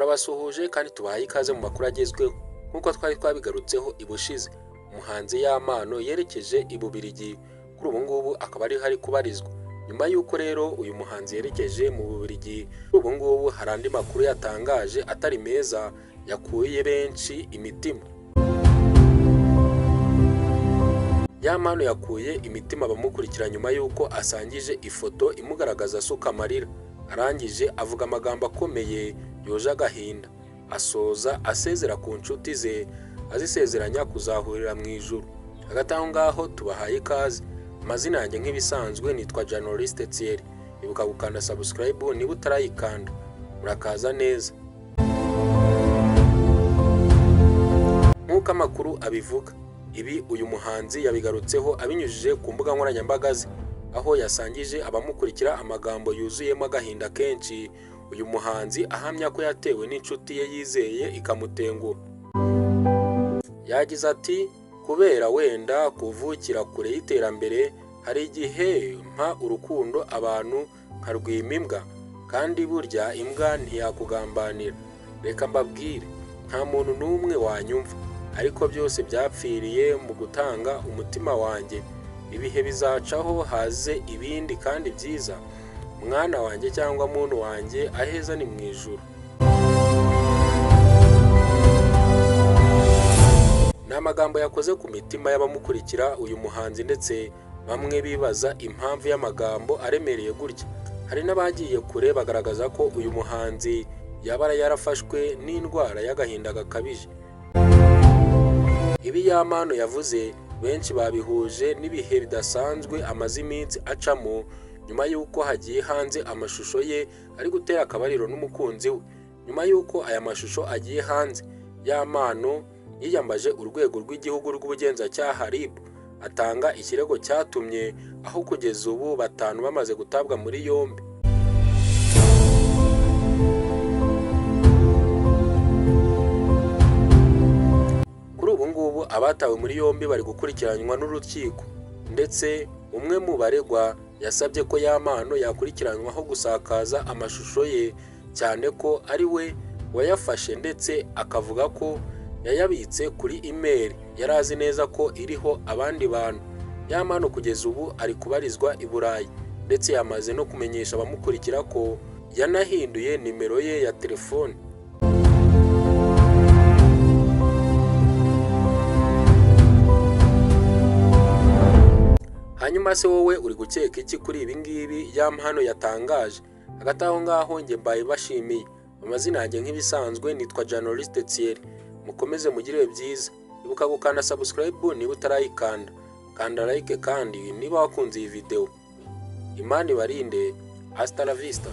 turabasuhuje kandi tubahaye ikaze mu makuru agezweho. Nkuko twari twabigarutseho ibushize, umuhanzi Yamano yerekeje i Bubiligi, kuri ubu ngubu akaba ari hari kubarizwa. Nyuma y'uko rero uyu muhanzi yerekeje mu Bubiligi, kuri ubu ngubu hari andi makuru yatangaje atari meza yakuye benshi imitima. Yamano yakuye imitima bamukurikira nyuma y'uko asangije ifoto imugaragaza asuka amarira, arangije avuga amagambo akomeye yoje agahinda, asoza asezera ku nshuti ze azisezeranya kuzahurira mu ijuru. Hagati aho ngaho tubahaye ikaze. Amazina yanjye nk'ibisanzwe nitwa Journaliste Thierry. Ibuka gukanda subscribe niba utarayikanda. Murakaza neza. Nk'uko amakuru abivuga, ibi uyu muhanzi yabigarutseho abinyujije ku mbuga nkoranyambaga ze, aho yasangije abamukurikira amagambo yuzuyemo agahinda kenshi. Uyu muhanzi ahamya ko yatewe n'inshuti ye yizeye ikamutenguha. Yagize ati, kubera wenda kuvukira kure y'iterambere, hari igihe mpa urukundo abantu nkarwima imbwa, kandi burya imbwa ntiyakugambanira. Reka mbabwire, nta muntu n'umwe wanyumva, ariko byose byapfiriye mu gutanga umutima wanjye. Ibihe bizacaho haze ibindi kandi byiza. Mwana wanjye cyangwa muntu wanjye, aheza ni mu ijuru. N'amagambo yakoze ku mitima y'abamukurikira uyu muhanzi, ndetse bamwe bibaza impamvu y'amagambo aremereye gutya. Hari n'abagiye kure bagaragaza ko uyu muhanzi yaba yarafashwe n'indwara y'agahinda gakabije. Ibi Yamano yavuze benshi babihuje n'ibihe bidasanzwe amaze iminsi acamo nyuma y'uko hagiye hanze amashusho ye ari gutera akabariro n'umukunzi we. Nyuma y'uko aya mashusho agiye hanze, Yamano yiyambaje urwego rw'igihugu rw'ubugenzacyaha RIB, atanga ikirego cyatumye aho kugeza ubu 5 bamaze gutabwa muri yombi. Kuri ubu ngubu abatawe muri yombi bari gukurikiranwa n'urukiko, ndetse umwe mu baregwa yasabye ko Yamano yakurikiranwaho gusakaza amashusho ye, cyane ko ari we wayafashe, ndetse akavuga ko yayabitse kuri email yari azi neza ko iriho abandi bantu. Yamano kugeza ubu ari kubarizwa i Burayi, ndetse yamaze no kumenyesha abamukurikira ko yanahinduye nimero ye ya telefone. Hanyuma se wowe uri gukeka iki kuri ibi ngibi Yamano yatangaje? Hagati aho ngaho njye mbaye bashimiye. Amazina yanjye nk'ibisanzwe nitwa Journaliste Thierry. Mukomeze mugire byiza. Ibuka gukanda subscribe niba utarayikanda. Kanda like kandi niba wakunze iyi video. Imana ibarinde. Hasta la vista.